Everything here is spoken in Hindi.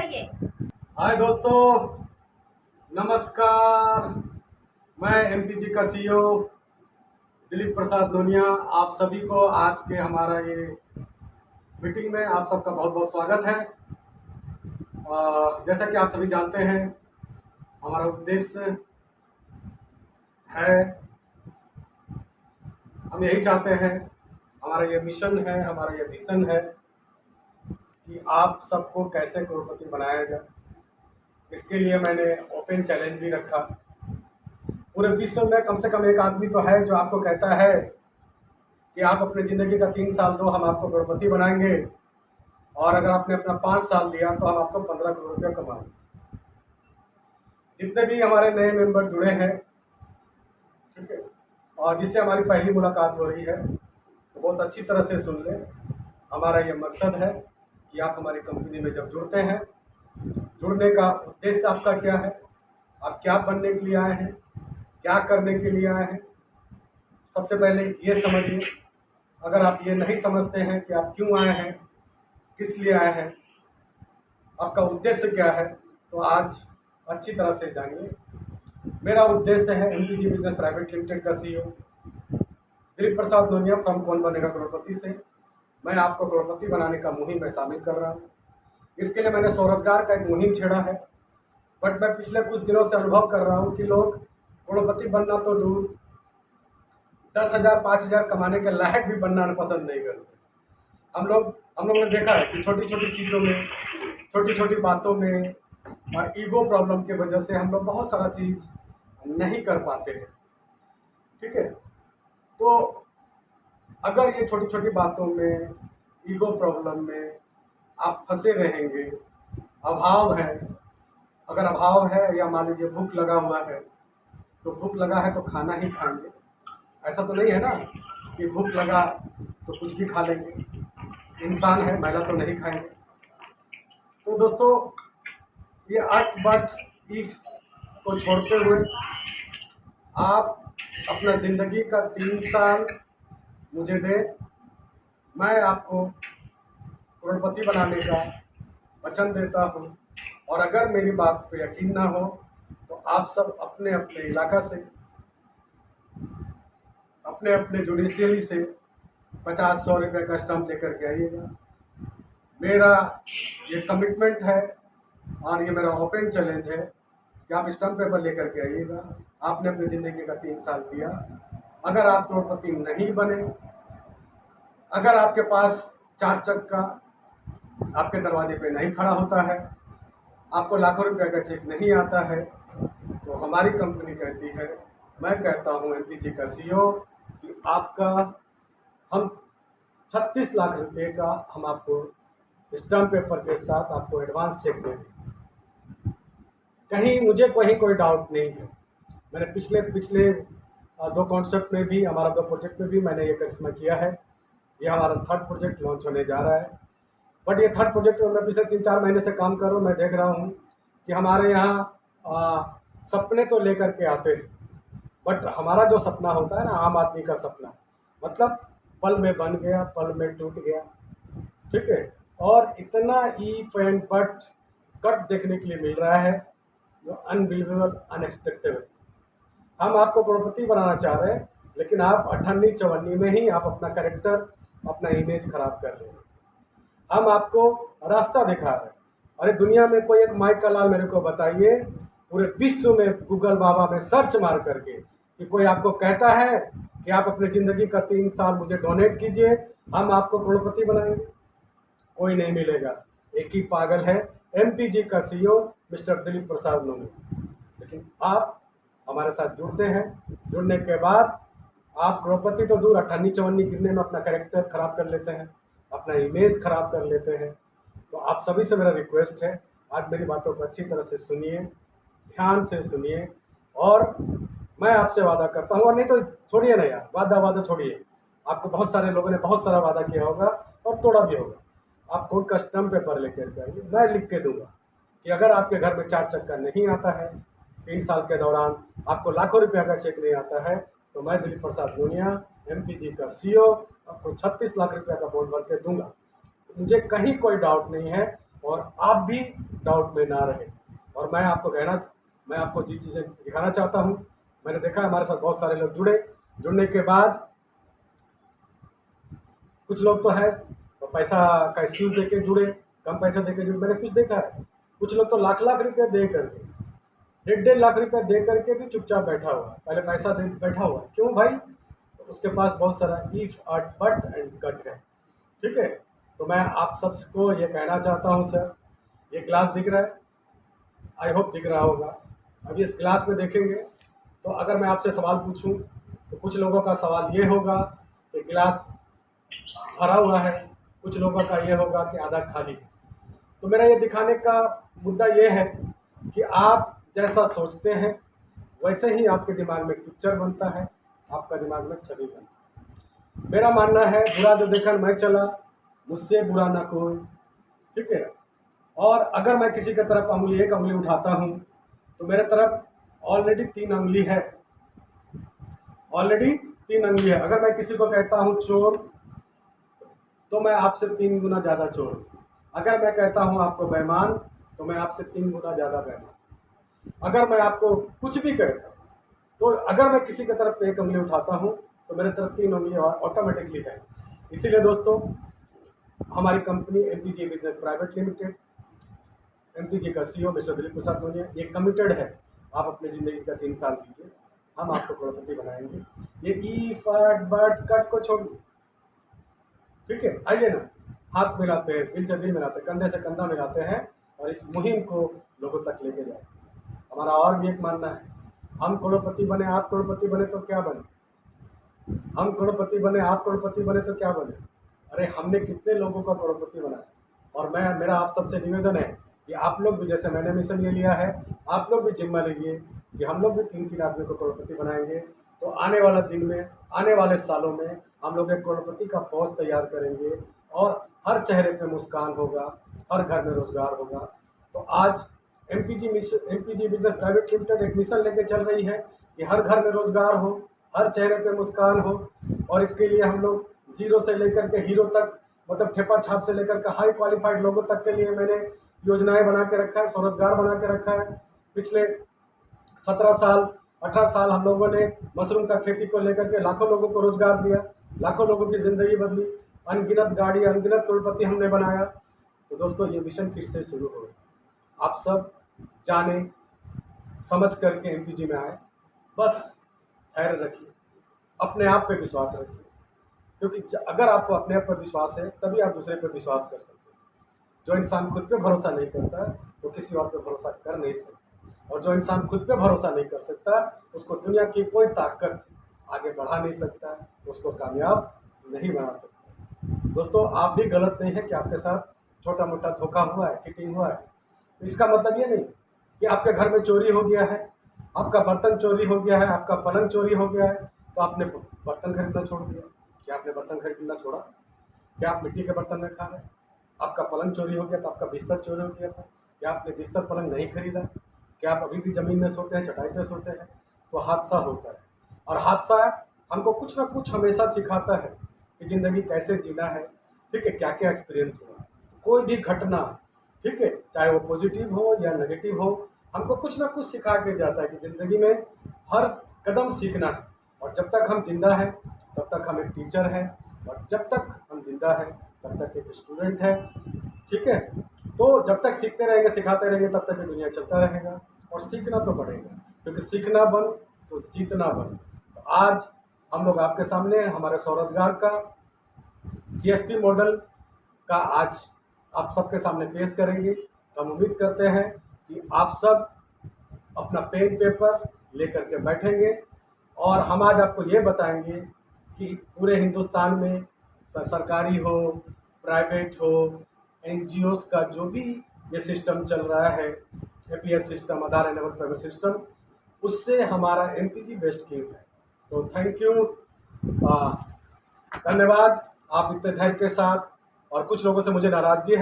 करिए। हाय दोस्तों, नमस्कार। मैं एमपीजी का सीईओ दिलीप प्रसाद लोनिया आप सभी को आज के हमारा ये मीटिंग में आप सबका बहुत बहुत स्वागत है। जैसा कि आप सभी जानते हैं, हमारा उद्देश्य है, हम यही चाहते हैं, हमारा ये मिशन है, हमारा ये विज़न है कि आप सबको कैसे करोड़पति बनाया जाए। इसके लिए मैंने ओपन चैलेंज भी रखा। पूरे विश्व में कम से कम एक आदमी तो है जो आपको कहता है कि आप अपने ज़िंदगी का 3 साल दो, हम आपको करोड़पति बनाएंगे, और अगर आपने अपना 5 साल दिया तो हम आपको 15 करोड़ रुपया कमाएंगे। जितने भी हमारे नए मेंबर जुड़े हैं, ठीक है, और जिससे हमारी पहली मुलाकात हो रही है, तो बहुत अच्छी तरह से सुन लें। हमारा ये मकसद है कि आप हमारी कंपनी में जब जुड़ते हैं, जुड़ने का उद्देश्य आपका क्या है, आप क्या बनने के लिए आए हैं, क्या करने के लिए आए हैं। सबसे पहले ये समझिए। अगर आप ये नहीं समझते हैं कि आप क्यों आए हैं, किस लिए आए हैं, आपका उद्देश्य क्या है, तो आज अच्छी तरह से जानिए। मेरा उद्देश्य है एमपीजी बिजनेस प्राइवेट लिमिटेड का CEO Dilip Prasad Lonia from कौन बनेगा करोड़पति से मैं आपको करोड़पति बनाने का मुहिम में शामिल कर रहा हूँ। इसके लिए मैंने स्वरोजगार का एक मुहिम छेड़ा है, बट मैं पिछले कुछ दिनों से अनुभव कर रहा हूँ कि लोग करोड़पति बनना तो दूर, 10,000 5,000 कमाने के लायक भी बनना पसंद नहीं करते। हम लोगों ने देखा है कि छोटी छोटी चीज़ों में, छोटी छोटी बातों में ईगो प्रॉब्लम की वजह से हम लोग बहुत सारा चीज़ नहीं कर पाते हैं। ठीक है, तो अगर ये छोटी छोटी बातों में, ईगो प्रॉब्लम में आप फंसे रहेंगे, अभाव है, अगर अभाव है या मान लीजिए भूख लगा हुआ है, तो भूख लगा है तो खाना ही खाएंगे। ऐसा तो नहीं है ना कि भूख लगा तो कुछ भी खा लेंगे। इंसान है, महिला तो नहीं खाएंगे। तो दोस्तों, ये अट बट इफ को छोड़ते हुए आप अपना ज़िंदगी का 3 साल मुझे दें, मैं आपको करोड़पति बनाने का वचन देता हूँ। और अगर मेरी बात पे यकीन ना हो तो आप सब अपने अपने इलाका से, अपने अपने जुडिशियली से 50-100 रुपये का स्टम्प लेकर के आइएगा। मेरा ये कमिटमेंट है और ये मेरा ओपन चैलेंज है कि आप स्टम्प पेपर लेकर के आइएगा। आपने अपनी ज़िंदगी का 3 साल दिया। अगर आप करोड़पति नहीं बने, अगर आपके पास 4 चक्का आपके दरवाजे पे नहीं खड़ा होता है, आपको लाखों रुपये का चेक नहीं आता है, तो हमारी कंपनी कहती है, मैं कहता हूँ एमपीजी का सीईओ, कि आपका हम 36 लाख रुपए का हम आपको स्टम्प पेपर के साथ आपको एडवांस चेक दे दें। कहीं मुझे कोई डाउट नहीं है। मैंने पिछले 2 कॉन्सेप्ट में भी, हमारा 2 प्रोजेक्ट में भी मैंने ये करिश्मा किया है। ये हमारा 3rd प्रोजेक्ट लॉन्च होने जा रहा है। बट ये 3rd प्रोजेक्ट में मैं पिछले 3-4 महीने से काम कर रहा हूँ। मैं देख रहा हूँ कि हमारे यहाँ सपने तो लेकर के आते हैं, बट हमारा जो सपना होता है ना, आम आदमी का सपना, मतलब पल में बन गया, पल में टूट गया। ठीक है, और इतना ईफ एंड बट कट देखने के लिए मिल रहा है जो अनबिलीवेबल, अनएक्सपेक्टेड है। हम आपको करोड़पति बनाना चाह रहे हैं, लेकिन आप 98 चवन्नी में ही आप अपना कैरेक्टर, अपना इमेज खराब कर ले रहे हैं। हम आपको रास्ता दिखा रहे हैं। अरे दुनिया में कोई एक माइक का लाल मेरे को बताइए, पूरे विश्व में गूगल बाबा में सर्च मार करके, कि कोई आपको कहता है कि आप अपनी ज़िंदगी का 3 साल मुझे डोनेट कीजिए, हम आपको करोड़पति बनाएंगे। कोई नहीं मिलेगा। एक ही पागल है, एमपीजी का सीईओ मिस्टर दिलीप प्रसाद लोनिया। लेकिन आप हमारे साथ जुड़ते हैं, जुड़ने के बाद आप करोड़पति तो दूर, 98 चवन्नी गिनने में अपना कैरेक्टर खराब कर लेते हैं, अपना इमेज खराब कर लेते हैं। तो आप सभी से मेरा रिक्वेस्ट है, आज मेरी बातों को अच्छी तरह से सुनिए, ध्यान से सुनिए, और मैं आपसे वादा करता हूँ, और नहीं तो छोड़िए ना यार, वादा छोड़िए। आपको बहुत सारे लोगों ने बहुत सारा वादा किया होगा और तोड़ा भी होगा। आप कोर्ट का स्टम्प पेपर लेकर के आइए, मैं लिख के दूंगा कि अगर आपके घर में 4 चक्का नहीं आता है, 3 साल के दौरान आपको लाखों रुपया का चेक नहीं आता है, तो मैं दिलीप प्रसाद लोनिया एमपीजी का सीईओ आपको 36 लाख रुपया का बॉन्ड भर के दूंगा। मुझे कहीं कोई डाउट नहीं है, और आप भी डाउट में ना रहे। और मैं आपको जी चीज़ें दिखाना चाहता हूँ। मैंने देखा हमारे साथ बहुत सारे लोग जुड़ने के बाद कुछ लोग तो है तो पैसा का एक्सक्यूज दे के जुड़े, कम पैसा दे के जुड़े। मैंने कुछ देखा है, कुछ लोग तो लाख लाख रुपया दे करके, 1.5 लाख रुपया दे करके भी चुपचाप बैठा हुआ है, पहले पैसा दे बैठा हुआ है। क्यों भाई? तो उसके पास बहुत सारा इफ और बट एंड कट है। ठीक है, तो मैं आप सबको ये कहना चाहता हूँ सर, ये ग्लास दिख रहा है, आई होप दिख रहा होगा। अब इस ग्लास में देखेंगे तो अगर मैं आपसे सवाल पूछूं तो कुछ लोगों का सवाल ये होगा कि गिलास भरा हुआ है, कुछ लोगों का ये होगा कि आधा खाली है। तो मेरा ये दिखाने का मुद्दा ये है कि आप जैसा सोचते हैं वैसे ही आपके दिमाग में पिक्चर बनता है, आपका दिमाग में छवि बनता है। मेरा मानना है बुरा जो देखा मैं चला, मुझसे बुरा ना कोई। ठीक है, और अगर मैं किसी की तरफ एक उंगली उठाता हूँ तो मेरे तरफ ऑलरेडी 3 उंगली है, ऑलरेडी 3 उंगली है। अगर मैं किसी को कहता हूँ चोर तो मैं आपसे 3 गुना ज़्यादा चोर हूँ। अगर मैं कहता हूँ आपको बेईमान तो मैं आपसे 3 गुना ज़्यादा बेईमान। अगर मैं आपको कुछ भी कहता हूँ तो अगर मैं किसी की तरफ एक उंगली उठाता हूँ तो मेरे तरफ 3 उंगली ऑटोमेटिकली है। इसीलिए दोस्तों हमारी company MPG business private limited, MPG का सीईओ मिस्टर दिलीप प्रसाद मोनिया ये कमिटेड है। आप अपनी ज़िंदगी का 3 साल दीजिए, हम आपको करोड़पति बनाएंगे। ये ई फट बट कट को छोड़िए। ठीक है, आइए ना, हाथ मिलाते हैं, दिल से दिल मिलाते हैं, कंधे से कंधा मिलाते हैं और इस मुहिम को लोगों तक लेके जाते हैं। हमारा और भी एक मानना है, हम करोड़पति बने, आप करोड़पति बने तो क्या बने? हम करोड़पति बने, आप करोड़पति बने तो क्या बने? अरे हमने कितने लोगों का करोड़पति बनाया। और मेरा आप सबसे निवेदन है कि आप लोग भी, जैसे मैंने मिशन ये लिया है, आप लोग भी जिम्मा लीजिए कि हम लोग भी 3 आदमी को करोड़पति बनाएंगे। तो आने वाला दिन में, आने वाले सालों में हम लोग एक करोड़पति का फौज तैयार करेंगे और हर चेहरे पे मुस्कान होगा, हर घर में रोजगार होगा। तो आज एमपीजी बिजनेस प्राइवेट लिमिटेड एक मिशन लेके चल रही है कि हर घर में रोजगार हो, हर चेहरे पे मुस्कान हो। और इसके लिए हम लोग जीरो से लेकर के हीरो तक, मतलब ठेपा छाप से लेकर के हाई क्वालिफाइड लोगों तक के लिए मैंने योजनाएं बना के रखा है, स्वरोजगार बना के रखा है। पिछले 17 साल 18 साल हम लोगों ने मशरूम का खेती को लेकर के लाखों लोगों को रोजगार दिया, लाखों लोगों की ज़िंदगी बदली, अनगिनत गाड़ी, अनगिनत करोड़पति हमने बनाया। तो दोस्तों ये मिशन फिर से शुरू हो गया। आप सब जाने समझ करके एमपीजी में आए, बस धैर्य रखिए, अपने आप पे विश्वास रखिए, क्योंकि अगर आपको अपने आप पर विश्वास है तभी आप दूसरे पर विश्वास कर सकते हैं। जो इंसान खुद पे भरोसा नहीं करता वो किसी और पे भरोसा कर नहीं सकता, और जो इंसान खुद पे भरोसा नहीं कर सकता उसको दुनिया की कोई ताकत आगे बढ़ा नहीं सकता, उसको कामयाब नहीं बना सकता। दोस्तों आप भी गलत नहीं है कि आपके साथ छोटा मोटा धोखा हुआ है, चीटिंग हुआ है। तो इसका मतलब ये नहीं कि आपके घर में चोरी हो गया है, आपका बर्तन चोरी हो गया है, आपका पलंग चोरी हो गया है तो आपने बर्तन खरीदना छोड़ दिया। क्या आपने बर्तन खरीदना छोड़ा? क्या आप मिट्टी के बर्तन में खा रहे हैं? आपका पलंग चोरी हो गया तो आपका बिस्तर चोरी हो गया था, क्या आपने बिस्तर पलंग नहीं खरीदा? क्या आप अभी भी ज़मीन में सोते हैं, चटाई पे सोते हैं? तो हादसा होता है, और हादसा हमको कुछ ना कुछ हमेशा सिखाता है कि ज़िंदगी कैसे जीना है। ठीक है, क्या क्या एक्सपीरियंस हुआ, कोई भी घटना, ठीक है, चाहे वो पॉजिटिव हो या नेगेटिव हो, हमको कुछ ना कुछ सिखा के जाता है कि ज़िंदगी में हर कदम सीखना है। और जब तक हम जिंदा हैं तब तक हम एक टीचर हैं, और जब तक हम जिंदा हैं तब तक एक स्टूडेंट है। ठीक है, तो जब तक सीखते रहेंगे, सिखाते रहेंगे, तब तक ये दुनिया चलता रहेगा। और सीखना तो पड़ेगा, क्योंकि सीखना बन तो जीतना बन। तो आज हम लोग आपके सामने हमारे स्वरोजगार का CSP मॉडल का आज आप सबके सामने पेश करेंगे। तो हम उम्मीद करते हैं कि आप सब अपना पेन पेपर लेकर के बैठेंगे, और हम आज आपको ये बताएंगे कि पूरे हिंदुस्तान में सरकारी हो, प्राइवेट हो, NGOs का जो भी ये सिस्टम चल रहा है, APS सिस्टम, आधार एनेबल्ड पेमेंट सिस्टम, उससे हमारा एमपीजी बेस्ट किंग है। तो थैंक यू, धन्यवाद। आप इतने धैर्य के साथ, और कुछ लोगों से मुझे नाराज़गी है